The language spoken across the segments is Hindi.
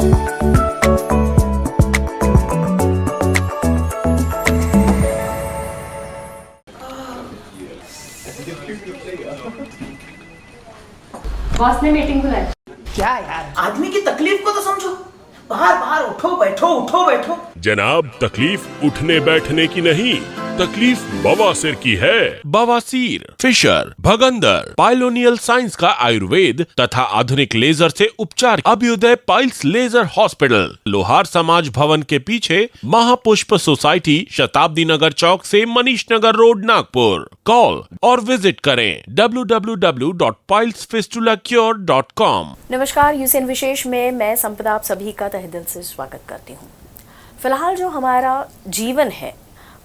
बॉस ने मीटिंग बुलाई। क्या यार, आदमी की तकलीफ को तो समझो। बाहर बाहर उठो बैठो उठो बैठो। जनाब, तकलीफ उठने बैठने की नहीं, तकलीफ बवासीर की है। बवासीर, फिशर, भगंदर, पाइलोनियल साइंस का आयुर्वेद तथा आधुनिक लेजर से उपचार। अभ्युदय पाइल्स लेजर हॉस्पिटल, लोहार समाज भवन के पीछे, महापुष्प सोसाइटी, शताब्दी नगर चौक से मनीष नगर रोड, नागपुर। कॉल और विजिट करें www.pilesfistulacure.com। नमस्कार, यूसीएन विशेष में मैं संपदा आप सभी का तहे दिल से स्वागत करती हूँ। फिलहाल जो हमारा जीवन है,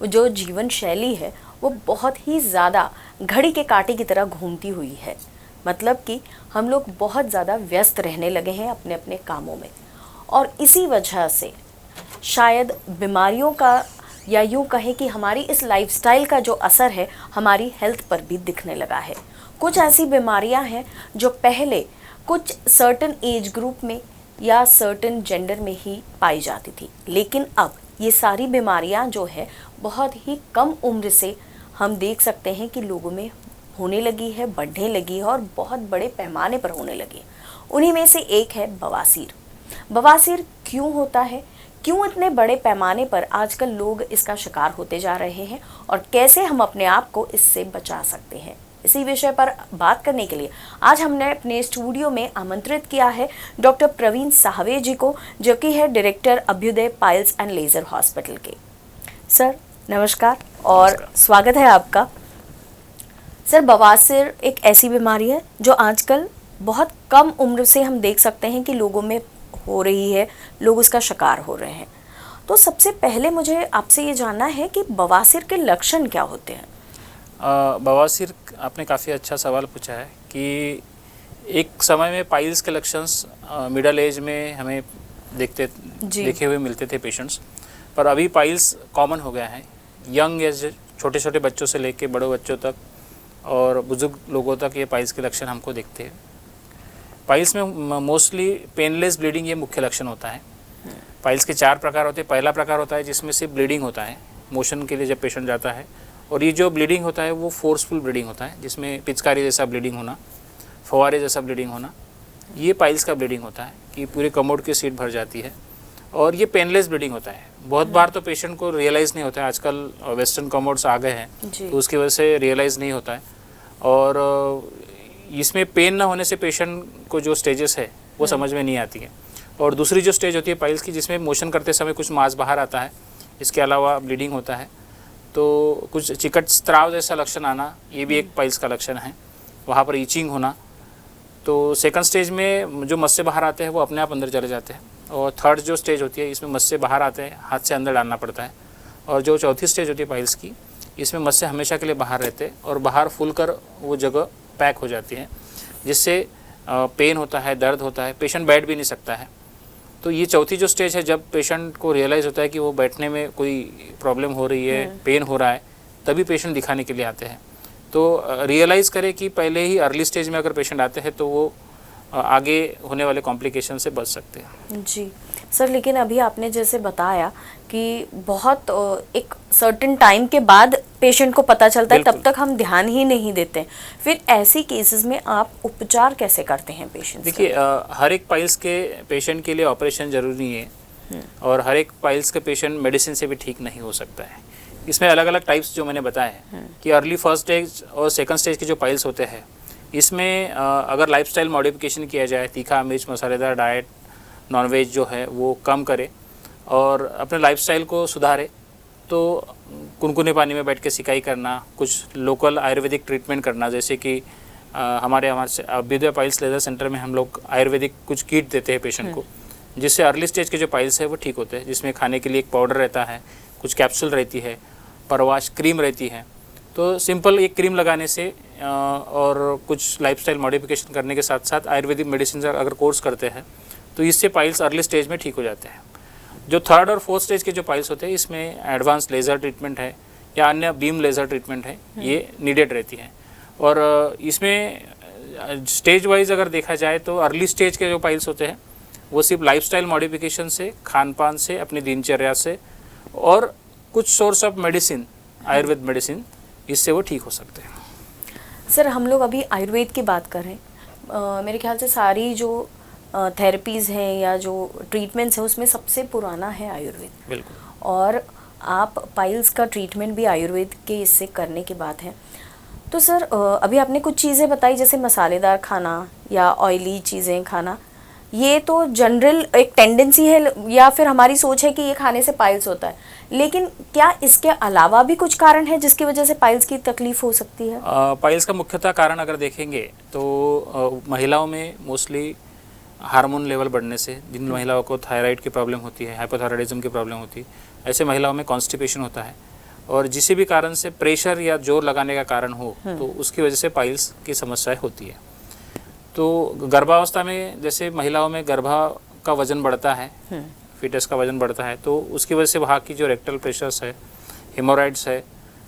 जो जीवन शैली है, वो बहुत ही ज़्यादा घड़ी के कांटे की तरह घूमती हुई है। मतलब कि हम लोग बहुत ज़्यादा व्यस्त रहने लगे हैं अपने अपने कामों में, और इसी वजह से शायद बीमारियों का, या यूँ कहें कि हमारी इस लाइफस्टाइल का जो असर है हमारी हेल्थ पर भी दिखने लगा है। कुछ ऐसी बीमारियां हैं जो पहले कुछ सर्टेन एज ग्रुप में या सर्टेन जेंडर में ही पाई जाती थी, लेकिन अब ये सारी बीमारियां जो है बहुत ही कम उम्र से हम देख सकते हैं कि लोगों में होने लगी है, बढ़ने लगी है और बहुत बड़े पैमाने पर होने लगी है। उन्हीं में से एक है बवासीर। बवासीर क्यों होता है, क्यों इतने बड़े पैमाने पर आजकल लोग इसका शिकार होते जा रहे हैं, और कैसे हम अपने आप को इससे बचा सकते हैं, इसी विषय पर बात करने के लिए आज हमने अपने स्टूडियो में आमंत्रित किया है डॉक्टर प्रवीण साहवे जी को, जो कि है director Abhyuday piles and laser hospital के। सर नमस्कार और स्वागत है आपका। सर, बवासीर एक ऐसी बीमारी है जो आजकल बहुत कम उम्र से हम देख सकते हैं कि लोगों में हो रही है, लोग उसका शिकार हो रहे हैं। तो सबसे पहले मुझे आपसे ये जानना है कि बवासीर के लक्षण क्या होते हैं? बवासीर, आपने काफ़ी अच्छा सवाल पूछा है कि एक समय में पाइल्स के लक्षण मिडल एज में हमें देखे हुए मिलते थे पेशेंट्स, पर अभी पाइल्स कॉमन हो गया है। यंग एज, छोटे छोटे बच्चों से लेके बड़े बच्चों तक और बुजुर्ग लोगों तक ये पाइल्स के लक्षण हमको दिखते हैं। पाइल्स में मोस्टली पेनलेस ब्लीडिंग ये मुख्य लक्षण होता है। पाइल्स के 4 प्रकार होते हैं। पहला प्रकार होता है जिसमें सिर्फ ब्लीडिंग होता है मोशन के लिए जब पेशेंट जाता है, और ये जो ब्लीडिंग होता है वो फोर्सफुल ब्लीडिंग होता है, जिसमें पिचकारी जैसा ब्लीडिंग होना, फवारे जैसा ब्लीडिंग होना, ये पाइल्स का ब्लीडिंग होता है कि पूरे कमोड की सीट भर जाती है। और ये पेनलेस ब्लीडिंग होता है। बहुत बार तो पेशेंट को रियलाइज़ नहीं होता है, आजकल वेस्टर्न कमोड्स आ गए हैं तो उसकी वजह से रियलाइज़ नहीं होता है। और इसमें पेन ना होने से पेशेंट को जो स्टेजेस है वो समझ में नहीं आती है। और दूसरी जो स्टेज होती है पाइल्स की, जिसमें मोशन करते समय कुछ मांस बाहर आता है, इसके अलावा ब्लीडिंग होता है, तो कुछ चिकट स्त्राव जैसा लक्षण आना, ये भी एक पाइल्स का लक्षण है। वहाँ पर ईचिंग होना। तो सेकंड स्टेज में जो मस्से बाहर आते हैं वो अपने आप अंदर चले जाते हैं, और थर्ड जो स्टेज होती है इसमें मस्से बाहर आते हैं, हाथ से अंदर डालना पड़ता है। और जो चौथी स्टेज होती है पाइल्स की, इसमें मस्से हमेशा के लिए बाहर रहते हैं और बाहर फूल कर वो जगह पैक हो जाती है, जिससे पेन होता है, दर्द होता है, पेशेंट बैठ भी नहीं सकता है। तो ये चौथी जो स्टेज है, जब पेशेंट को रियलाइज़ होता है कि वो बैठने में कोई प्रॉब्लम हो रही है, पेन हो रहा है, तभी पेशेंट दिखाने के लिए आते हैं। तो रियलाइज़ करें कि पहले ही अर्ली स्टेज में अगर पेशेंट आते हैं तो वो आगे होने वाले कॉम्प्लिकेशन से बच सकते हैं। जी सर, लेकिन अभी आपने जैसे बताया कि बहुत एक सर्टेन टाइम के बाद पेशेंट को पता चलता है, तब तक हम ध्यान ही नहीं देते। फिर ऐसी केसेस में आप उपचार कैसे करते हैं पेशेंट? देखिए, हर एक पाइल्स के पेशेंट के लिए ऑपरेशन ज़रूरी है, और हर एक पाइल्स के पेशेंट मेडिसिन से भी ठीक नहीं हो सकता है। इसमें अलग अलग टाइप्स जो मैंने बताए हैं कि अर्ली फर्स्ट स्टेज और सेकंड स्टेज के जो पाइल्स होते हैं, इसमें अगर लाइफस्टाइल मॉडिफिकेशन किया जाए, तीखा मिर्च मसालेदार डाइट, नॉनवेज जो है वो कम करे और अपने लाइफस्टाइल को सुधारे, तो कुनकुने पानी में बैठ के सिकाई करना, कुछ लोकल आयुर्वेदिक ट्रीटमेंट करना, जैसे कि हमारे अभ्युदय पाइल्स लेजर सेंटर में हम लोग आयुर्वेदिक कुछ किट देते हैं पेशेंट को, जिससे अर्ली स्टेज के जो पाइल्स है वो ठीक होते हैं। जिसमें खाने के लिए एक पाउडर रहता है, कुछ कैप्सूल रहती है, परवाश क्रीम रहती है। तो सिंपल एक क्रीम लगाने से और कुछ लाइफस्टाइल मॉडिफिकेशन करने के साथ साथ आयुर्वेदिक मेडिसिन अगर कोर्स करते हैं तो इससे पाइल्स अर्ली स्टेज में ठीक हो जाते हैं। जो थर्ड और फोर्थ स्टेज के जो पाइल्स होते हैं, इसमें एडवांस लेज़र ट्रीटमेंट है या अन्य बीम लेज़र ट्रीटमेंट है, ये नीडेड रहती है। और इसमें स्टेज वाइज अगर देखा जाए तो अर्ली स्टेज के जो पाइल्स होते हैं वो सिर्फ लाइफस्टाइल मॉडिफिकेशन से, खान पान से, अपनी दिनचर्या से और कुछ source of medicine, Ayurveda medicine, इससे वो ठीक हो सकते हैं। सर हम लोग अभी आयुर्वेद की बात कर रहे हैं, मेरे ख्याल से सारी जो थेरेपीज़ हैं या जो ट्रीटमेंट्स हैं उसमें सबसे पुराना है आयुर्वेद। बिल्कुल। और आप पाइल्स का ट्रीटमेंट भी आयुर्वेद के इससे करने की बात है। तो सर अभी आपने कुछ चीज़ें बताई जैसे मसालेदार खाना या ऑयली चीज़ें खाना, ये तो जनरल एक टेंडेंसी है या फिर हमारी सोच है कि ये खाने से पाइल्स होता है, लेकिन क्या इसके अलावा भी कुछ कारण है जिसकी वजह से पाइल्स की तकलीफ हो सकती है? पाइल्स का मुख्यतः कारण अगर देखेंगे तो महिलाओं में मोस्टली हार्मोन लेवल बढ़ने से, जिन महिलाओं को थायराइड की प्रॉब्लम होती है, हाइपोथायराइडिज्म की प्रॉब्लम होती है, ऐसे महिलाओं में कॉन्स्टिपेशन होता है और किसी भी कारण से प्रेशर या जोर लगाने का कारण हो तो उसकी वजह से पाइल्स की समस्याएं होती है। तो गर्भावस्था में जैसे महिलाओं में गर्भा का वजन बढ़ता है, फीटस का वजन बढ़ता है, तो उसकी वजह से वहाँ की जो रेक्टल प्रेशर्स है, हिमोराइड्स है,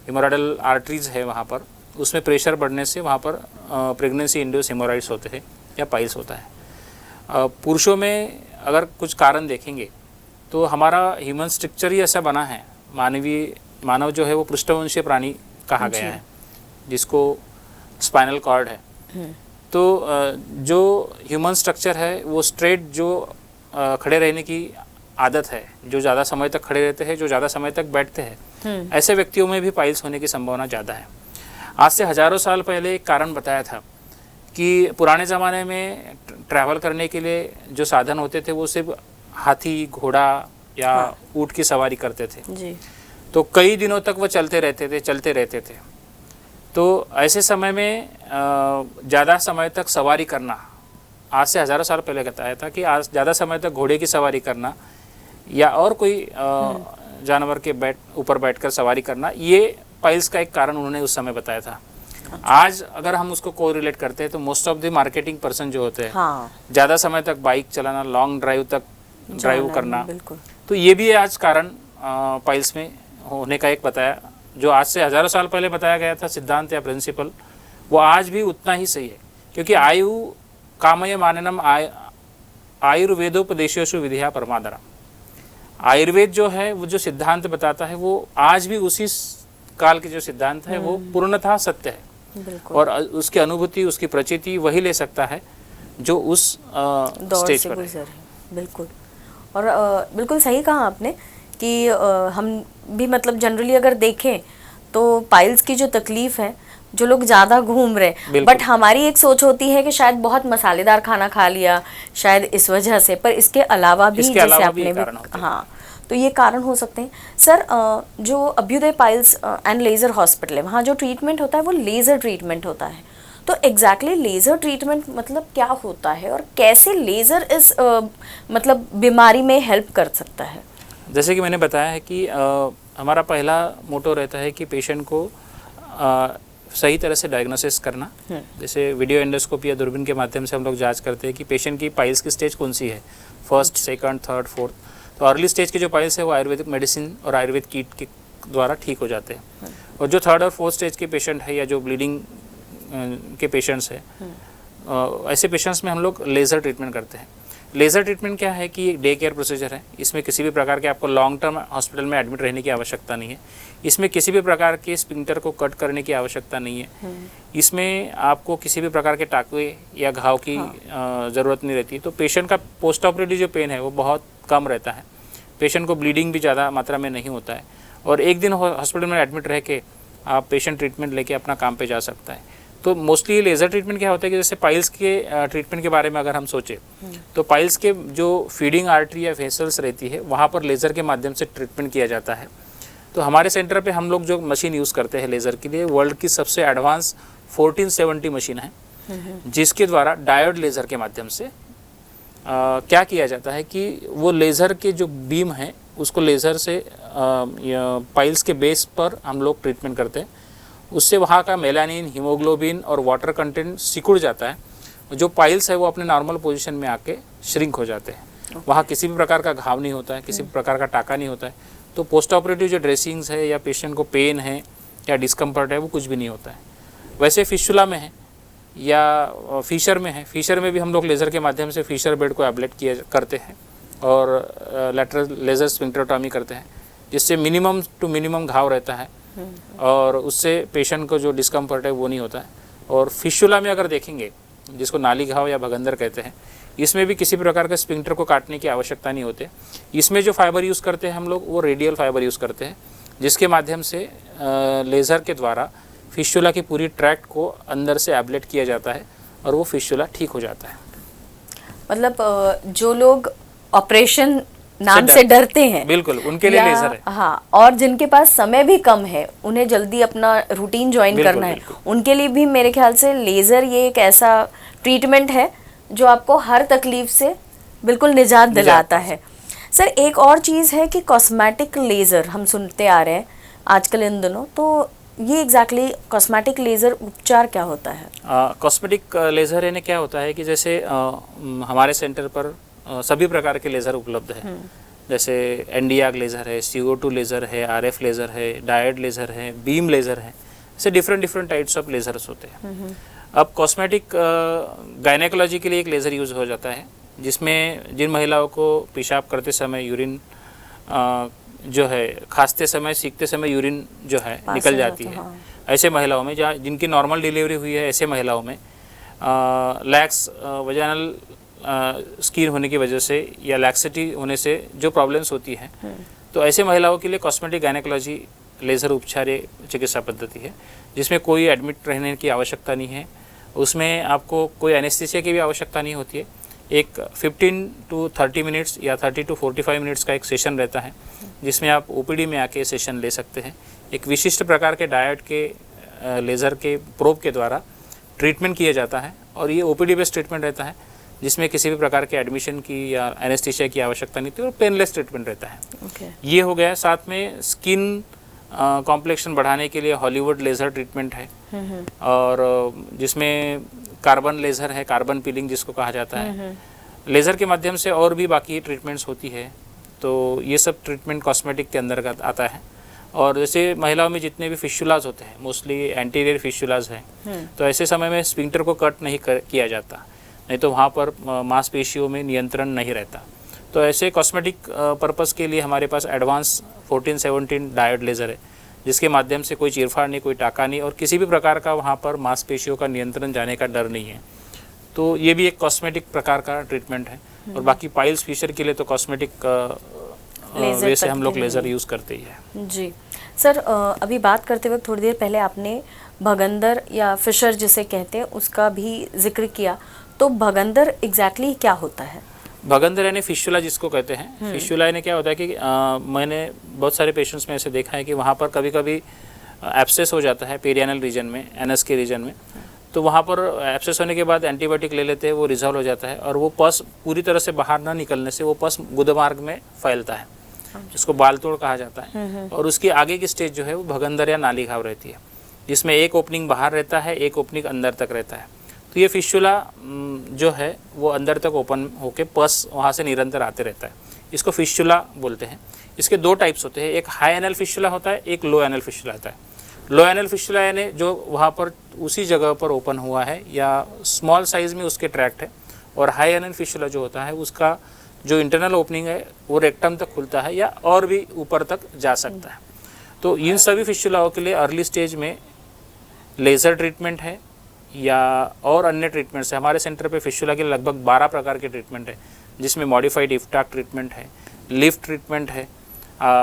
हिमोराइडल आर्टरीज है, वहाँ पर उसमें प्रेशर बढ़ने से वहाँ पर प्रेगनेंसी इंड्यूस हिमोराइड्स होते हैं या पाइल्स होता है। पुरुषों में अगर कुछ कारण देखेंगे तो हमारा ह्यूमन स्ट्रक्चर ही ऐसा बना है, मानव जो है वो पृष्ठवंशीय प्राणी कहा गया है, जिसको स्पाइनल कॉर्ड है। तो जो ह्यूमन स्ट्रक्चर है वो स्ट्रेट जो खड़े रहने की आदत है, जो ज़्यादा समय तक खड़े रहते हैं, जो ज़्यादा समय तक बैठते हैं, ऐसे व्यक्तियों में भी पाइल्स होने की संभावना ज़्यादा है। आज से हज़ारों साल पहले एक कारण बताया था कि पुराने ज़माने में ट्रैवल करने के लिए जो साधन होते थे वो सिर्फ हाथी, घोड़ा या ऊँट की सवारी करते थे जी। तो कई दिनों तक वो चलते रहते थे। तो ऐसे समय में ज़्यादा समय तक सवारी करना, आज से हज़ारों साल पहले बताया था कि आज ज़्यादा समय तक घोड़े की सवारी करना या और कोई जानवर के ऊपर बैठकर सवारी करना, ये पाइल्स का एक कारण उन्होंने उस समय बताया था। आज अगर हम उसको कोरिलेट करते हैं तो most of the marketing person जो होते हैं, ज़्यादा समय तक बाइक चलाना, लॉन्ग ड्राइव तक ड्राइव करना, तो ये भी आज कारण पाइल्स में होने का एक बताया, जो आज से हज़ारों साल पहले बताया गया था सिद्धांत या प्रिंसिपल, वो आज भी उतना ही सही है। क्योंकि आयु कामय माननम आयुर्वेदोपदेशेषु विधिया परमादरा, आयुर्वेद जो है वो जो सिद्धांत बताता है वो आज भी उसी काल के जो सिद्धांत है वो पूर्णतः सत्य है और उसकी अनुभूति, उसकी प्रचिति वही ले सकता है जो उस स्टेज पर है। बिल्कुल। और बिल्कुल सही कहा आपने कि हम भी मतलब जनरली अगर देखें तो पाइल्स की जो तकलीफ है, जो लोग ज़्यादा घूम रहे, बट हमारी एक सोच होती है कि शायद बहुत मसालेदार खाना खा लिया शायद इस वजह से, पर इसके अलावा भी जैसे आपने भी, हाँ, तो ये कारण हो सकते हैं। सर जो Abhyuday piles and laser hospital है, वहाँ जो ट्रीटमेंट होता है वो लेज़र ट्रीटमेंट होता है, तो एग्जैक्टली लेज़र ट्रीटमेंट मतलब क्या होता है और कैसे लेज़र इस मतलब बीमारी में हेल्प कर सकता है? जैसे कि मैंने बताया है कि हमारा पहला मोटो रहता है कि पेशेंट को सही तरह से डायग्नोसिस करना। जैसे वीडियो एंडोस्कोपी या दूरबीन के माध्यम से हम लोग जांच करते हैं कि पेशेंट की पाइल्स की स्टेज कौन सी है, फर्स्ट, सेकंड, थर्ड, फोर्थ। तो अर्ली स्टेज के जो पाइल्स है वो आयुर्वेदिक मेडिसिन और आयुर्वेद किट के द्वारा ठीक हो जाते हैं। और जो थर्ड और फोर्थ स्टेज के पेशेंट है या जो ब्लीडिंग के पेशेंट्स है, ऐसे पेशेंट्स में हम लोग लेज़र ट्रीटमेंट करते हैं। लेज़र ट्रीटमेंट क्या है कि एक डे केयर प्रोसीजर है, इसमें किसी भी प्रकार के आपको लॉन्ग टर्म हॉस्पिटल में एडमिट रहने की आवश्यकता नहीं है, इसमें किसी भी प्रकार के स्पिंक्टर को कट करने की आवश्यकता नहीं है, इसमें आपको किसी भी प्रकार के टाँके या घाव की ज़रूरत नहीं रहती। तो पेशेंट का पोस्ट ऑपरेटिव जो पेन है वो बहुत कम रहता है, पेशेंट को ब्लीडिंग भी ज़्यादा मात्रा में नहीं होता है और एक दिन हॉस्पिटल में एडमिट रह के आप पेशेंट ट्रीटमेंट लेके अपना काम पे जा सकता है। तो मोस्टली लेज़र ट्रीटमेंट क्या होता है कि जैसे पाइल्स के ट्रीटमेंट के बारे में अगर हम सोचें तो पाइल्स के जो फीडिंग आर्टरी या वेसल्स रहती है वहाँ पर लेज़र के माध्यम से ट्रीटमेंट किया जाता है। तो हमारे सेंटर पे हम लोग जो मशीन यूज़ करते हैं लेज़र के लिए, वर्ल्ड की सबसे एडवांस 1470 मशीन है, जिसके द्वारा डायोड लेज़र के माध्यम से क्या किया जाता है कि वो लेज़र के जो बीम है उसको लेज़र से पाइल्स के बेस पर हम लोग ट्रीटमेंट करते हैं। उससे वहाँ का मेलानिन, हीमोग्लोबिन और वाटर कंटेंट सिकुड़ जाता है। जो पाइल्स है वो अपने नॉर्मल पोजीशन में आके श्रिंक हो जाते हैं। वहाँ किसी भी प्रकार का घाव नहीं होता है, किसी भी प्रकार का टाका नहीं होता है। तो पोस्ट ऑपरेटिव जो ड्रेसिंग्स है या पेशेंट को पेन है या डिस्कम्फर्ट है वो कुछ भी नहीं होता है। वैसे फिस्टुला में है या फिशर में है, फिशर में भी हम लोग लेज़र के माध्यम से फिशर बेड को एब्लेट किया करते हैं और लैटरल लेज़र स्फिंक्टरोटॉमी करते हैं, जिससे मिनिमम टू मिनिमम घाव रहता है और उससे पेशेंट को जो डिस्कम्फर्ट है वो नहीं होता है। और फिशुला में अगर देखेंगे, जिसको नाली घाव या भगंदर कहते हैं, इसमें भी किसी प्रकार का स्फिंक्टर को काटने की आवश्यकता नहीं होती। इसमें जो फाइबर यूज़ करते हैं हम लोग वो रेडियल फाइबर यूज़ करते हैं, जिसके माध्यम से लेज़र के द्वारा फिशुला की पूरी ट्रैक्ट को अंदर से एब्लेट किया जाता है और वो फिशुला ठीक हो जाता है। मतलब जो लोग ऑपरेशन नाम से डरते हैं, बिल्कुल उनके लिए लेज़र है। हाँ, और जिनके पास समय भी कम है, उन्हें जल्दी अपना रूटीन ज्वाइन करना है, उनके लिए भी मेरे ख्याल से लेज़र ये एक ऐसा ट्रीटमेंट है जो आपको हर तकलीफ से बिल्कुल निजात दिलाता है। सर, एक और चीज़ है कि कॉस्मेटिक लेज़र हम सुनते आ रहे हैं आजकल इन दिनों, तो ये एग्जैक्टली कॉस्मेटिक लेज़र उपचार क्या होता है? कॉस्मेटिक लेज़र यानी क्या होता है कि जैसे हमारे सेंटर पर सभी प्रकार के लेज़र उपलब्ध है, जैसे एनडीआग लेज़र है, CO2 लेज़र है, RF लेज़र है, डायड लेज़र है, बीम लेज़र है, ऐसे डिफरेंट टाइप्स ऑफ लेज़र्स होते हैं। अब कॉस्मेटिक गायनेकोलॉजी के लिए एक लेज़र यूज़ हो जाता है, जिसमें जिन महिलाओं को पेशाब करते समय यूरिन जो है, खांसते समय, सीखते समय यूरिन जो है निकल जाती है, ऐसे महिलाओं में, जहाँ जिनकी नॉर्मल डिलीवरी हुई है, ऐसे महिलाओं में लैक्स वजाइनल स्किन होने की वजह से या लैक्सिटी होने से जो प्रॉब्लम्स होती हैं, तो ऐसे महिलाओं के लिए कॉस्मेटिक गायनेकोलॉजी लेज़र उपचार चिकित्सा पद्धति है, जिसमें कोई एडमिट रहने की आवश्यकता नहीं है, उसमें आपको कोई एनेस्थीसिया की भी आवश्यकता नहीं होती है। एक 15 to 30 मिनट्स या 30 to 45 मिनट्स का एक सेशन रहता है, जिसमें आप OPD में आके सेशन ले सकते हैं। एक विशिष्ट प्रकार के डायट के लेज़र के प्रोब के द्वारा ट्रीटमेंट किया जाता है और ये OPD बेस्ड ट्रीटमेंट रहता है, जिसमें किसी भी प्रकार के एडमिशन की या एनेस्थीसिया की आवश्यकता नहीं थी और पेनलेस ट्रीटमेंट रहता है। ये हो गया। साथ में स्किन कॉम्प्लेक्शन बढ़ाने के लिए हॉलीवुड लेज़र ट्रीटमेंट है और जिसमें कार्बन लेज़र है, कार्बन पीलिंग जिसको कहा जाता है। लेज़र के माध्यम से और भी बाकी ट्रीटमेंट्स होती है, तो ये सब ट्रीटमेंट कॉस्मेटिक के अंदर आता है। और जैसे महिलाओं में जितने भी फिशुलाज होते हैं, मोस्टली एंटीरियर फिशुलाज हैं, तो ऐसे समय में स्फिंक्टर को कट नहीं किया जाता, नहीं तो वहाँ पर मांसपेशियों में नियंत्रण नहीं रहता। तो ऐसे कॉस्मेटिक पर्पस के लिए हमारे पास एडवांस 14-17 डायड लेज़र है, जिसके माध्यम से कोई चीरफाड़ नहीं, कोई टाका नहीं और किसी भी प्रकार का वहाँ पर मांसपेशियों का नियंत्रण जाने का डर नहीं है। तो ये भी एक कॉस्मेटिक प्रकार का ट्रीटमेंट है। और बाकी पाइल्स फिशर के लिए तो कॉस्मेटिक वे से हम लोग लेज़र यूज़ करते ही हैं। जी सर, अभी बात करते वक्त थोड़ी देर पहले आपने भगंदर या फिशर जिसे कहते हैं उसका भी जिक्र किया, तो भगंदर एग्जैक्टली क्या होता है? भगंदर यानी फिशुला जिसको कहते हैं। फिशुला यानी क्या होता है कि मैंने बहुत सारे पेशेंट्स में ऐसे देखा है कि वहाँ पर कभी कभी एब्सेस हो जाता है पेरियानल रीजन में, एनस के रीजन में, तो वहाँ पर एब्सेस होने के बाद एंटीबायोटिक ले लेते हैं, वो रिजॉल्व हो जाता है और वो पस पूरी तरह से बाहर ना निकलने से वो पस गुदमार्ग में फैलता है, जिसको बाल तोड़ कहा जाता है। और उसकी आगे की स्टेज जो है वो भगंदर या नाली घाव रहती है, जिसमें एक ओपनिंग बाहर रहता है, एक ओपनिंग अंदर तक रहता है। तो ये फिशुला जो है वो अंदर तक ओपन होके पस वहाँ से निरंतर आते रहता है, इसको फिशुला बोलते हैं। इसके दो टाइप्स होते हैं, एक हाई एनल फिशुला होता है, एक लो एनल फिशुला होता है। लो एनल फिशुला यानी जो वहाँ पर उसी जगह पर ओपन हुआ है या स्मॉल साइज़ में उसके ट्रैक्ट है, और हाई एनल फिशुला जो होता है उसका जो इंटरनल ओपनिंग है वो रेक्टम तक खुलता है या और भी ऊपर तक जा सकता है। तो इन सभी फिशुलाओं के लिए अर्ली स्टेज में लेज़र ट्रीटमेंट है या और अन्य ट्रीटमेंट्स है। हमारे सेंटर पे फिशुला के लगभग 12 प्रकार के ट्रीटमेंट है, जिसमें मॉडिफाइड इफ्टाक ट्रीटमेंट है, लिफ्ट ट्रीटमेंट है,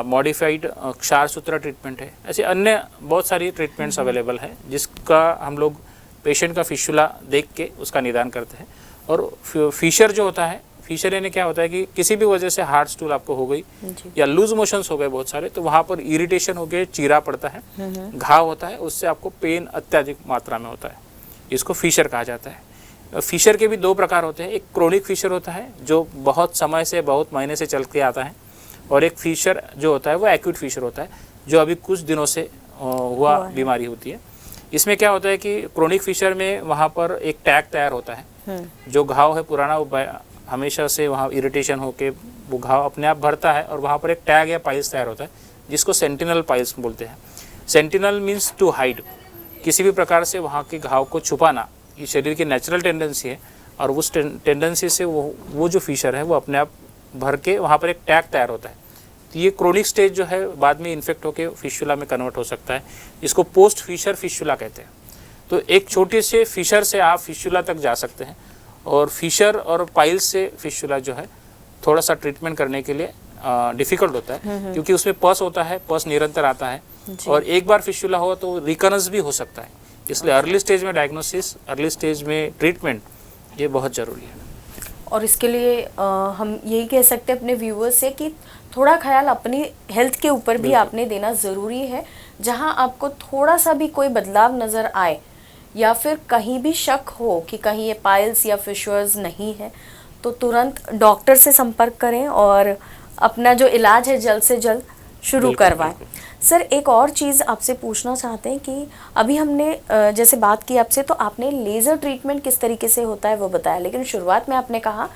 मॉडिफाइड क्षार सूत्र ट्रीटमेंट है, ऐसे अन्य बहुत सारी ट्रीटमेंट्स अवेलेबल है, जिसका हम लोग पेशेंट का फिशुला देख के उसका निदान करते हैं। और फिशर जो होता है, फिशर यानी क्या होता है कि किसी भी वजह से हार्ड स्टूल आपको हो गई या लूज मोशंस हो गए बहुत सारे, तो वहाँ पर इरिटेशन हो गए, चीरा पड़ता है, घाव होता है, उससे आपको पेन अत्यधिक मात्रा में होता है, इसको फिशर कहा जाता है। फिशर के भी दो प्रकार होते हैं, एक क्रोनिक फिशर होता है जो बहुत समय से, बहुत महीने से चल के आता है, और एक फिशर जो होता है वो एक्यूट फिशर होता है, जो अभी कुछ दिनों से हुआ बीमारी होती है। इसमें क्या होता है कि क्रोनिक फिशर में वहाँ पर एक टैग तैयार होता है, जो घाव है पुराना वो हमेशा से वहाँ इरिटेशन होके वो घाव अपने आप भरता है, और वहाँ पर एक टैग या पाइल्स तैयार होता है, जिसको सेंटिनल पाइल्स बोलते हैं। सेंटिनल मीन्स टू हाइड, किसी भी प्रकार से वहाँ के घाव को छुपाना, ये शरीर की नेचुरल टेंडेंसी है, और उस टेंडेंसी से वो जो फिशर है वो अपने आप भर के वहाँ पर एक टैग तैयार होता है। तो ये क्रोनिक स्टेज जो है बाद में इन्फेक्ट होकर फिशुला में कन्वर्ट हो सकता है, इसको पोस्ट फिशर फिशुला कहते हैं। तो एक छोटे से फिशर से आप फिशुला तक जा सकते हैं, और फिशर और पाइल्स से फिशुला जो है थोड़ा सा ट्रीटमेंट करने के लिए डिफ़िकल्ट होता है, क्योंकि उसमें पस होता है, पस निरंतर आता है, और एक बार फिशुला हो तो रिकरेंस भी हो सकता है। इसलिए अर्ली स्टेज में डायग्नोसिस, अर्ली स्टेज में ट्रीटमेंट ये बहुत ज़रूरी है। और इसके लिए हम यही कह सकते हैं अपने व्यूअर्स से कि थोड़ा ख्याल अपनी हेल्थ के ऊपर भी आपने देना ज़रूरी है। जहां आपको थोड़ा सा भी कोई बदलाव नज़र आए या फिर कहीं भी शक हो कि कहीं ये पाइल्स या फिशर्स नहीं है, तो तुरंत डॉक्टर से संपर्क करें और अपना जो इलाज है जल्द से जल्द शुरू करवाएं। सर, एक और चीज़ आपसे पूछना चाहते हैं कि अभी हमने जैसे बात की आपसे, तो आपने लेज़र ट्रीटमेंट किस तरीके से होता है वो बताया, लेकिन शुरुआत में आपने कहा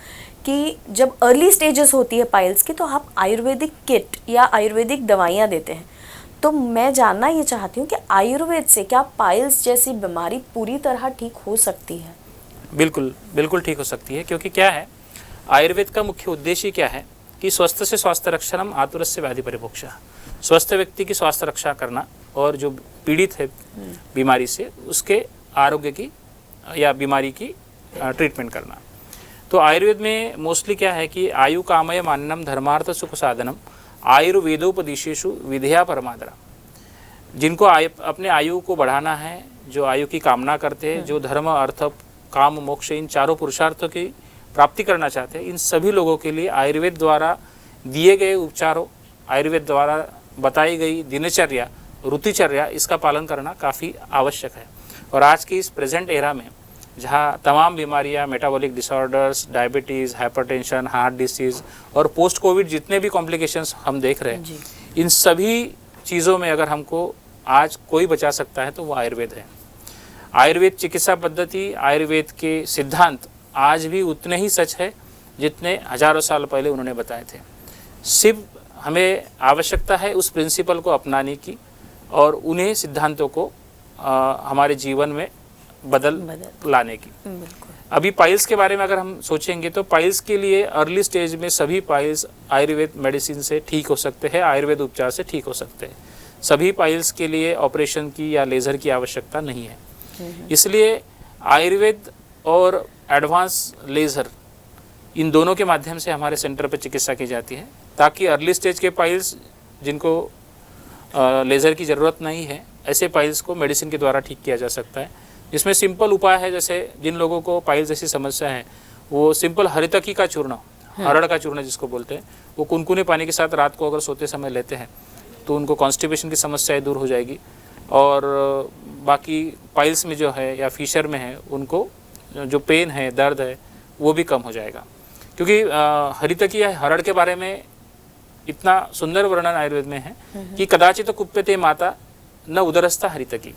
कि जब अर्ली स्टेजेस होती है पाइल्स की तो आप आयुर्वेदिक किट या आयुर्वेदिक दवाइयाँ देते हैं। तो मैं जानना ये चाहती हूँ कि आयुर्वेद से क्या पाइल्स जैसी बीमारी पूरी तरह ठीक हो सकती है? बिल्कुल बिल्कुल ठीक हो सकती है, क्योंकि क्या है, आयुर्वेद का मुख्य उद्देश्य क्या है कि स्वस्थ से स्वास्थ्य रक्षणम आतुरस्य व्याधि परिभोक्षा, स्वस्थ व्यक्ति की स्वास्थ्य रक्षा करना, और जो पीड़ित है बीमारी से उसके आरोग्य की या बीमारी की ट्रीटमेंट करना। तो आयुर्वेद में मोस्टली क्या है कि आयु कामय मान्यम धर्मार्थ सुख साधनम आयुर्वेदोपदेशेषु विधेया परमादरा। जिनको अपने आयु को बढ़ाना है, जो आयु की कामना करते हैं, जो धर्म अर्थ काम मोक्ष इन चारों पुरुषार्थों की प्राप्ति करना चाहते हैं, इन सभी लोगों के लिए आयुर्वेद द्वारा दिए गए उपचारों, आयुर्वेद द्वारा बताई गई दिनचर्या, ऋतुचर्या, इसका पालन करना काफ़ी आवश्यक है। और आज की इस प्रेजेंट एरा में जहाँ तमाम बीमारियाँ, metabolic disorders, diabetes, hypertension, heart disease और पोस्ट कोविड जितने भी कॉम्प्लिकेशंस हम देख रहे हैं, इन सभी चीज़ों में अगर हमको आज कोई बचा सकता है तो वो आयुर्वेद है। आयुर्वेद चिकित्सा पद्धति, आयुर्वेद के सिद्धांत आज भी उतने ही सच है जितने हजारों साल पहले उन्होंने बताए थे। सिर्फ हमें आवश्यकता है उस प्रिंसिपल को अपनाने की और उन्हें सिद्धांतों को हमारे जीवन में बदल लाने की। अभी पाइल्स के बारे में अगर हम सोचेंगे तो पाइल्स के लिए अर्ली स्टेज में सभी पाइल्स आयुर्वेद मेडिसिन से ठीक हो सकते हैं, आयुर्वेद उपचार से ठीक हो सकते हैं। सभी पाइल्स के लिए ऑपरेशन की या लेज़र की आवश्यकता नहीं है। इसलिए आयुर्वेद और एडवांस लेज़र, इन दोनों के माध्यम से हमारे सेंटर पर चिकित्सा की जाती है, ताकि अर्ली स्टेज के पाइल्स जिनको लेज़र की ज़रूरत नहीं है, ऐसे पाइल्स को मेडिसिन के द्वारा ठीक किया जा सकता है। जिसमें सिंपल उपाय है, जैसे जिन लोगों को पाइल्स जैसी समस्या है वो सिंपल हरितकी का चूर्ण, हरड़ का चूर्ण जिसको बोलते हैं, वो कुनकुने पानी के साथ रात को अगर सोते समय लेते हैं तो उनको कॉन्स्टिपेशन की समस्याएं दूर हो जाएगी। और बाकी पाइल्स में जो है या फिशर में है उनको जो पेन है, दर्द है, वो भी कम हो जाएगा। क्योंकि हरितकी या हरड़ के बारे में इतना सुंदर वर्णन आयुर्वेद में है कि कदाचित कुप्यते माता न उदरस्था हरितकी।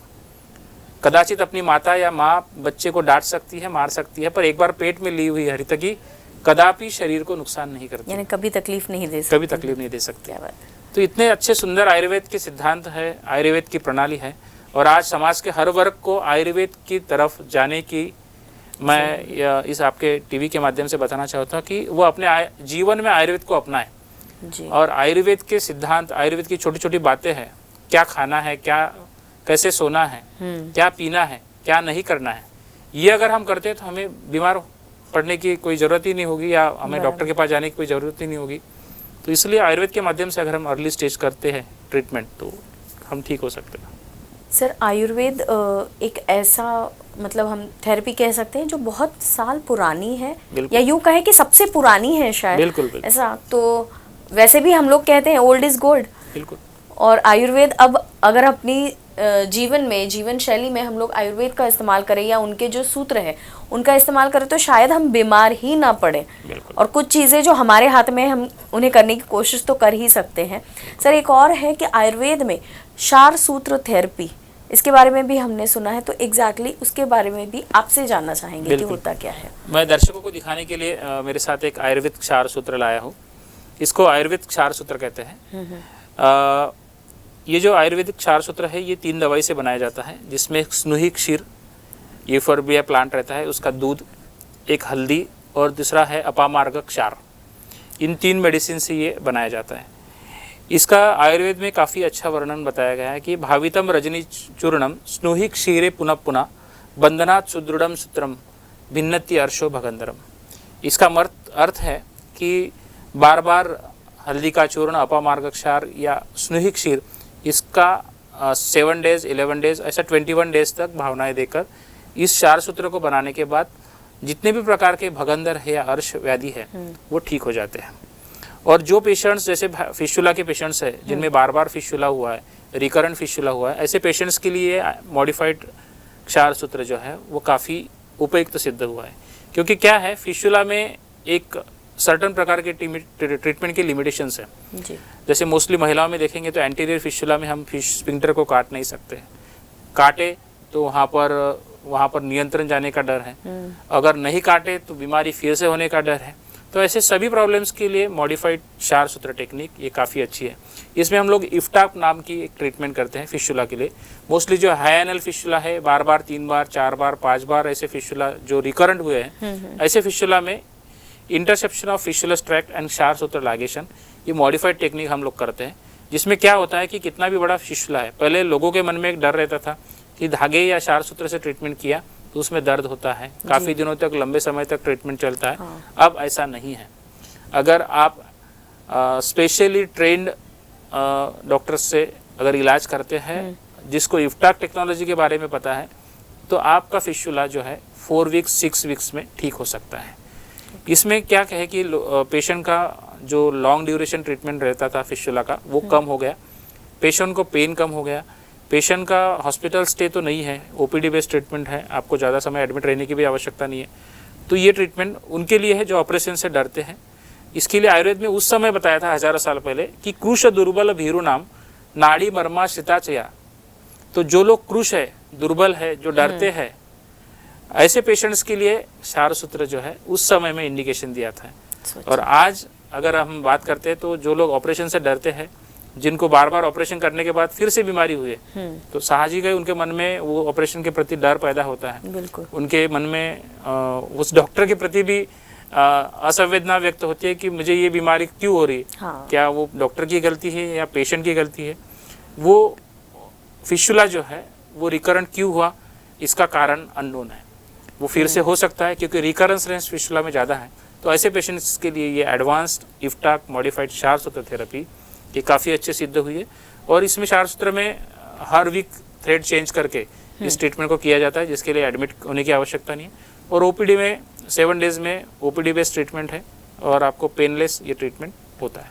कदाचित अपनी माता या माँ बच्चे को डांट सकती है, मार सकती है, पर एक बार पेट में ली हुई हरितकी कदापि शरीर को नुकसान नहीं करती, यानी कभी तकलीफ नहीं दे सकती। कभी तकलीफ नहीं दे सकती। तो इतने अच्छे सुंदर आयुर्वेद के सिद्धांत है, आयुर्वेद की प्रणाली है, और आज समाज के हर वर्ग को आयुर्वेद की तरफ जाने की मैं इस आपके टीवी के माध्यम से बताना चाहता हूँ कि वो अपने जीवन में आयुर्वेद को अपनाएं जी। और आयुर्वेद के सिद्धांत, आयुर्वेद की छोटी छोटी बातें हैं, क्या खाना है, क्या कैसे सोना है, क्या पीना है, क्या नहीं करना है, ये अगर हम करते हैं तो हमें बीमार पड़ने की कोई ज़रूरत ही नहीं होगी या हमें डॉक्टर के पास जाने की कोई ज़रूरत ही नहीं होगी। तो इसलिए आयुर्वेद के माध्यम से अगर हम अर्ली स्टेज करते हैं ट्रीटमेंट तो हम ठीक हो सकते हैं। सर, आयुर्वेद एक ऐसा मतलब हम थेरेपी कह सकते हैं जो बहुत साल पुरानी है, या यूँ कहे कि सबसे पुरानी है शायद। बिल्कुल, बिल्कुल। ऐसा तो वैसे भी हम लोग कहते हैं ओल्ड इज गोल्ड। बिल्कुल। और आयुर्वेद अब अगर अपनी जीवन शैली में हम लोग आयुर्वेद का इस्तेमाल करें या उनके जो सूत्र है उनका इस्तेमाल करें तो शायद हम बीमार ही ना पड़े। और कुछ चीज़ें जो हमारे हाथ में हम उन्हें करने की कोशिश तो कर ही सकते हैं। सर, एक और है कि आयुर्वेद में क्षार सूत्र थेरेपी, इसके बारे में भी हमने सुना है, तो एग्जैक्टली उसके बारे में भी आपसे जानना चाहेंगे कि होता क्या है। मैं दर्शकों को दिखाने के लिए मेरे साथ एक आयुर्वेद क्षार सूत्र लाया हूँ। इसको आयुर्वेद क्षार सूत्र कहते हैं। ये जो आयुर्वेदिक क्षार सूत्र है ये 3 दवाई से बनाया जाता है, जिसमें स्नुही क्षीर, यूफोर्बिया प्लांट रहता है, उसका दूध, एक हल्दी और दूसरा है अपामार्ग क्षार। इन 3 मेडिसिन से ये बनाया जाता है। इसका आयुर्वेद में काफ़ी अच्छा वर्णन बताया गया है कि भावितम रजनी चूर्णम स्नुहि क्षीरे पुनः पुनः बंधनात् सुदृढ़म सूत्रम भिन्नति अर्शो भगंधरम। इसका अर्थ है कि बार बार हल्दी का चूर्ण, अपामार्ग क्षार या स्नुहि क्षीर, इसका 7 डेज 11 डेज ऐसा 21 डेज तक भावनाएं देकर इस 4 सूत्र को बनाने के बाद जितने भी प्रकार के भगंदर है या अर्श व्याधि है वो ठीक हो जाते हैं। और जो पेशेंट्स जैसे फिशुला के पेशेंट्स है जिनमें बार बार फिशुला हुआ है, रिकरेंट फिशुला हुआ है, ऐसे पेशेंट्स के लिए मॉडिफाइड क्षार सूत्र जो है वो काफ़ी उपयुक्त सिद्ध हुआ है। क्योंकि क्या है, फिशुला में एक सर्टन प्रकार के ट्रीटमेंट के लिमिटेशंस है। जैसे मोस्टली महिलाओं में देखेंगे तो एंटीरियर फिशुला में हम फिश स्फिंक्टर को काट नहीं सकते, काटे तो वहाँ पर नियंत्रण जाने का डर है, अगर नहीं काटे तो बीमारी फिर से होने का डर है। तो ऐसे सभी प्रॉब्लम्स के लिए मॉडिफाइड क्षार सूत्र टेक्निक ये काफ़ी अच्छी है। इसमें हम लोग इफ्टाक नाम की एक ट्रीटमेंट करते हैं फिशुला के लिए। मोस्टली जो हाई एनल फिशुला है, बार बार 3 बार 4 बार 5 बार ऐसे फिशुला जो रिकरेंट हुए हैं, ऐसे फिशुला में इंटरसेप्शन ऑफ फिशुलस ट्रैक्ट एंड क्षार सूत्र लागेशन, ये मॉडिफाइड टेक्निक हम लोग करते हैं। जिसमें क्या होता है कि कितना भी बड़ा फिशुला है, पहले लोगों के मन में एक डर रहता था कि धागे या क्षार सूत्र से ट्रीटमेंट किया तो उसमें दर्द होता है, काफ़ी दिनों तक, लंबे समय तक ट्रीटमेंट चलता है। अब ऐसा नहीं है। अगर आप स्पेशली ट्रेंड डॉक्टर से अगर इलाज करते हैं, जिसको इफ्टाक टेक्नोलॉजी के बारे में पता है, तो आपका फिशुला जो है 4 वीक्स 6 वीक्स में ठीक हो सकता है। इसमें क्या कहे कि पेशेंट का जो लॉन्ग ड्यूरेशन ट्रीटमेंट रहता था फिशुला का, वो कम हो गया, पेशेंट को पेन कम हो गया, पेशेंट का हॉस्पिटल स्टे तो नहीं है, ओपीडी बेस्ड ट्रीटमेंट है, आपको ज़्यादा समय एडमिट रहने की भी आवश्यकता नहीं है। तो ये ट्रीटमेंट उनके लिए है जो ऑपरेशन से डरते हैं। इसके लिए आयुर्वेद में उस समय बताया था हजारों साल पहले कि क्रुश दुर्बल भीरु नाम नाड़ी मर्मा शिताचया। तो जो लोग क्रुश है, दुर्बल है, जो डरते हैं, ऐसे पेशेंट्स के लिए क्षार सूत्र जो है उस समय में इंडिकेशन दिया था। और आज अगर हम बात करते हैं तो जो लोग ऑपरेशन से डरते हैं, जिनको बार बार ऑपरेशन करने के बाद फिर से बीमारी हुई है, तो साहजिक है उनके मन में वो ऑपरेशन के प्रति डर पैदा होता है। बिल्कुल। उनके मन में उस डॉक्टर के प्रति भी असंवेदना व्यक्त होती है कि मुझे ये बीमारी क्यों हो रही है। हाँ। क्या वो डॉक्टर की गलती है या पेशेंट की गलती है? वो फिशुला जो है वो रिकरेंट क्यों हुआ, इसका कारण अननोन है। वो फिर से हो सकता है क्योंकि रिकरेंस रेंज फिशुला में ज़्यादा है। तो ऐसे पेशेंट्स के लिए ये एडवांस्ड इफ्टाक मॉडिफाइड क्षार सूत्र थेरेपी ये काफ़ी अच्छे सिद्ध हुई है। और इसमें क्षार सूत्र में हर वीक थ्रेड चेंज करके इस ट्रीटमेंट को किया जाता है, जिसके लिए एडमिट होने की आवश्यकता नहीं है। और ओपीडी में 7 डेज में ओपीडी बेस्ड ट्रीटमेंट है और आपको पेनलेस ये ट्रीटमेंट होता है।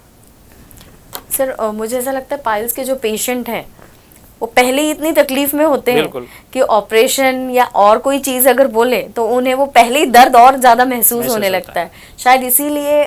सर मुझे ऐसा लगता है पाइल्स के जो पेशेंट हैं वो पहले ही इतनी तकलीफ में होते हैं कि ऑपरेशन या और कोई चीज़ अगर बोले तो उन्हें वो पहले ही दर्द और ज़्यादा महसूस होने लगता है। शायद इसीलिए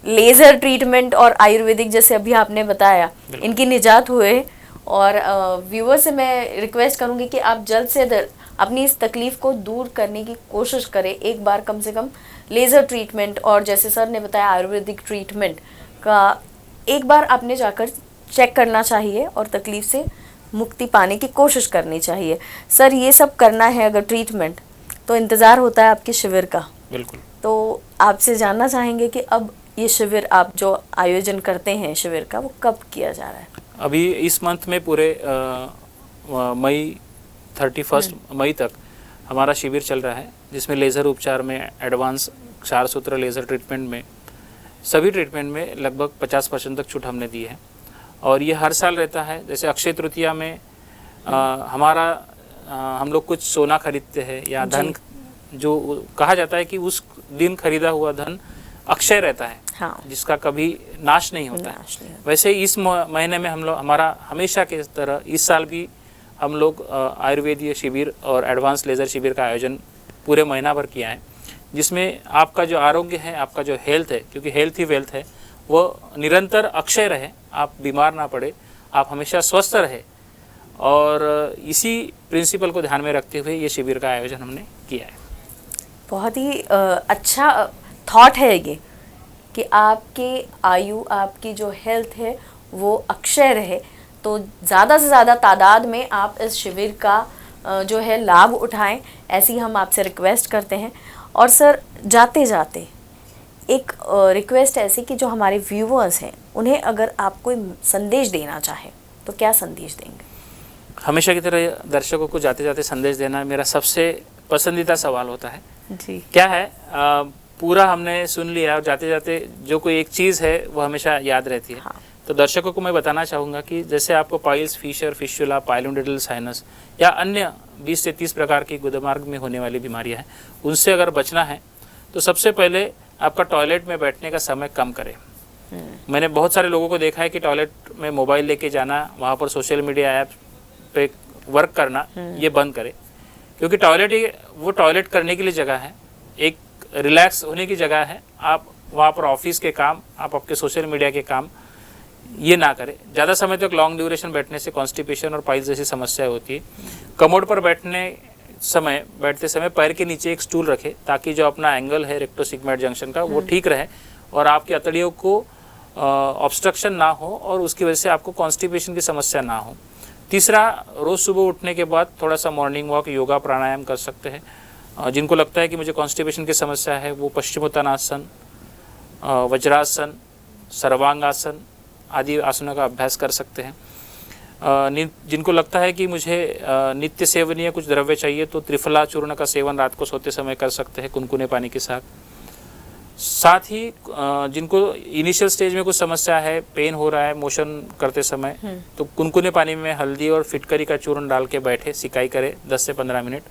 लेज़र ट्रीटमेंट और आयुर्वेदिक जैसे अभी आपने बताया इनकी निजात हुए। और व्यूअर से मैं रिक्वेस्ट करूंगी कि आप जल्द से जल्द अपनी इस तकलीफ को दूर करने की कोशिश करें। एक बार कम से कम लेज़र ट्रीटमेंट और जैसे सर ने बताया आयुर्वेदिक ट्रीटमेंट का एक बार आपने जाकर चेक करना चाहिए और तकलीफ से मुक्ति पाने की कोशिश करनी चाहिए। सर ये सब करना है अगर ट्रीटमेंट, तो इंतज़ार होता है आपके शिविर का। बिल्कुल। तो आपसे जानना चाहेंगे कि अब ये शिविर आप जो आयोजन करते हैं शिविर का, वो कब किया जा रहा है? अभी इस मंथ में पूरे मई 31 मई तक हमारा शिविर चल रहा है, जिसमें लेज़र उपचार में एडवांस क्षार सूत्र लेज़र ट्रीटमेंट में सभी ट्रीटमेंट में लगभग 50% तक छूट हमने दी है। और ये हर साल रहता है। जैसे अक्षय तृतीया में हम लोग कुछ सोना खरीदते हैं या धन, जो कहा जाता है कि उस दिन खरीदा हुआ धन अक्षय रहता है। हाँ। जिसका कभी नाश नहीं होता है। वैसे इस महीने में हम लोग हमारा हमेशा के तरह इस साल भी हम लोग आयुर्वेदीय शिविर और एडवांस लेज़र शिविर का आयोजन पूरे महीना भर किया है, जिसमें आपका जो आरोग्य है, आपका जो हेल्थ है, क्योंकि हेल्थ ही वेल्थ है, वो निरंतर अक्षय रहे, आप बीमार ना पड़े, आप हमेशा स्वस्थ रहे। और इसी प्रिंसिपल को ध्यान में रखते हुए ये शिविर का आयोजन हमने किया है। बहुत ही अच्छा थॉट है ये कि आपके आयु, आपकी जो हेल्थ है वो अक्षय रहे। तो ज़्यादा से ज़्यादा तादाद में आप इस शिविर का जो है लाभ उठाएं, ऐसी हम आपसे रिक्वेस्ट करते हैं। और सर जाते जाते एक रिक्वेस्ट ऐसी कि जो हमारे व्यूअर्स हैं उन्हें अगर आप कोई संदेश देना चाहें तो क्या संदेश देंगे? हमेशा की तरह दर्शकों को जाते जाते संदेश देना मेरा सबसे पसंदीदा सवाल होता है। जी। क्या है, पूरा हमने सुन लिया और जाते जाते जो कोई एक चीज़ है वो हमेशा याद रहती है। हाँ। तो दर्शकों को मैं बताना चाहूँगा कि जैसे आपको पाइल्स, फिशर, फिस्टुला, पाइलोनेडल साइनस या अन्य 20 से 30 प्रकार की गुदमार्ग में होने वाली बीमारियां हैं, उनसे अगर बचना है तो सबसे पहले आपका टॉयलेट में बैठने का समय कम करें। मैंने बहुत सारे लोगों को देखा है कि टॉयलेट में मोबाइल लेके जाना, वहाँ पर सोशल मीडिया ऐप पे वर्क करना, ये बंद करें। क्योंकि टॉयलेट ही वो टॉयलेट करने के लिए जगह है, एक रिलैक्स होने की जगह है। आप वहाँ पर ऑफिस के काम, आप आपके सोशल मीडिया के काम ये ना करें। ज़्यादा समय तक लॉन्ग ड्यूरेशन बैठने से कॉन्स्टिपेशन और पाइल्स जैसी समस्या होती है। कमोड पर बैठते समय पैर के नीचे एक स्टूल रखें ताकि जो अपना एंगल है रेक्टोसिग्मोइड जंक्शन का वो ठीक रहे और आपकी अतड़ियों को ऑब्स्ट्रक्शन ना हो और उसकी वजह से आपको कॉन्स्टिपेशन की समस्या ना हो। तीसरा, रोज़ सुबह उठने के बाद थोड़ा सा मॉर्निंग वॉक, योगा, प्राणायाम कर सकते हैं। जिनको लगता है कि मुझे कॉन्स्टिपेशन की समस्या है वो पश्चिमोत्तानासन, वज्रासन, सर्वांगासन आदि आसनों का अभ्यास कर सकते हैं। जिनको लगता है कि मुझे नित्य सेवनीय कुछ द्रव्य चाहिए तो त्रिफला चूर्ण का सेवन रात को सोते समय कर सकते हैं कुनकुने पानी के साथ। साथ ही जिनको इनिशियल स्टेज में कुछ समस्या है, पेन हो रहा है मोशन करते समय, तो कुनकुने पानी में हल्दी और फिटकरी का चूर्ण डाल के बैठे, सिकाई करें 10 से 15 मिनट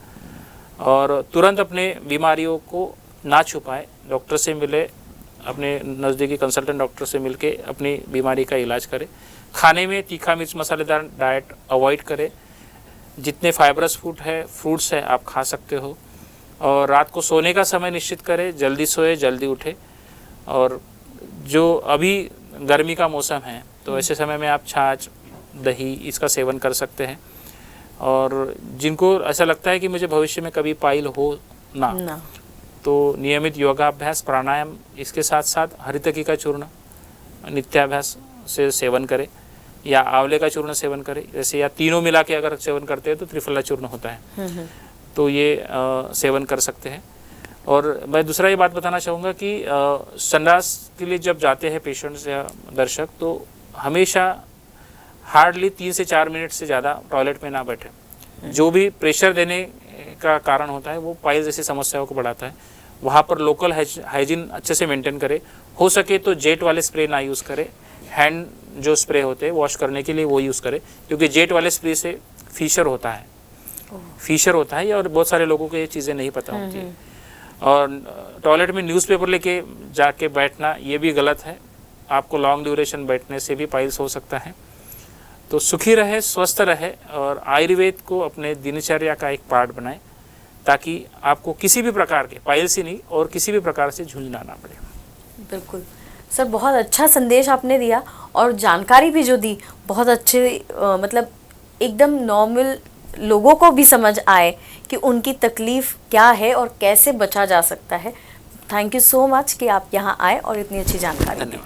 और तुरंत अपने बीमारियों को ना छुपाए, डॉक्टर से मिले, अपने नज़दीकी कंसल्टेंट डॉक्टर से मिलके अपनी बीमारी का इलाज करें। खाने में तीखा मिर्च मसालेदार डाइट अवॉइड करें। जितने फाइबरस फूड है, फ्रूट्स है, आप खा सकते हो। और रात को सोने का समय निश्चित करें, जल्दी सोए जल्दी उठे। और जो अभी गर्मी का मौसम है तो ऐसे समय में आप छाछ, दही इसका सेवन कर सकते हैं। और जिनको ऐसा लगता है कि मुझे भविष्य में कभी पाइल हो ना, तो नियमित योगाभ्यास, प्राणायाम, इसके साथ साथ हरितकी का चूर्ण नित्याभ्यास से सेवन करें या आंवले का चूर्ण सेवन करें, जैसे या तीनों मिला के अगर सेवन करते हैं तो त्रिफला चूर्ण होता है, तो ये सेवन कर सकते हैं। और मैं दूसरा ये बात बताना चाहूँगा कि संडास के लिए जब जाते हैं पेशेंट्स या दर्शक तो हमेशा हार्डली 3 से 4 मिनट से ज़्यादा टॉयलेट में ना बैठे। जो भी प्रेशर देने का कारण होता है वो पाइल्स जैसी समस्याओं को बढ़ाता है। वहाँ पर लोकल हाइजीन अच्छे से मेंटेन करें। हो सके तो जेट वाले स्प्रे ना यूज़ करें, हैंड जो स्प्रे होते हैं वॉश करने के लिए वो यूज़ करें, क्योंकि जेट वाले स्प्रे से फिशर होता है और बहुत सारे लोगों को ये चीज़ें नहीं पता होती है। और टॉयलेट में न्यूज़पेपर लेके जाके बैठना ये भी गलत है। आपको लॉन्ग ड्यूरेशन बैठने से भी पाइल्स हो सकता है। तो सुखी रहे, स्वस्थ रहे और आयुर्वेद को अपने दिनचर्या का एक पार्ट बनाएं ताकि आपको किसी भी प्रकार के पाइल्स ही नहीं और किसी भी प्रकार से जूझना ना पड़े। बिल्कुल सर, बहुत अच्छा संदेश आपने दिया और जानकारी भी जो दी बहुत अच्छे, मतलब एकदम नॉर्मल लोगों को भी समझ आए कि उनकी तकलीफ़ क्या है और कैसे बचा जा सकता है। थैंक यू सो मच कि आप यहाँ आए और इतनी अच्छी जानकारी दी।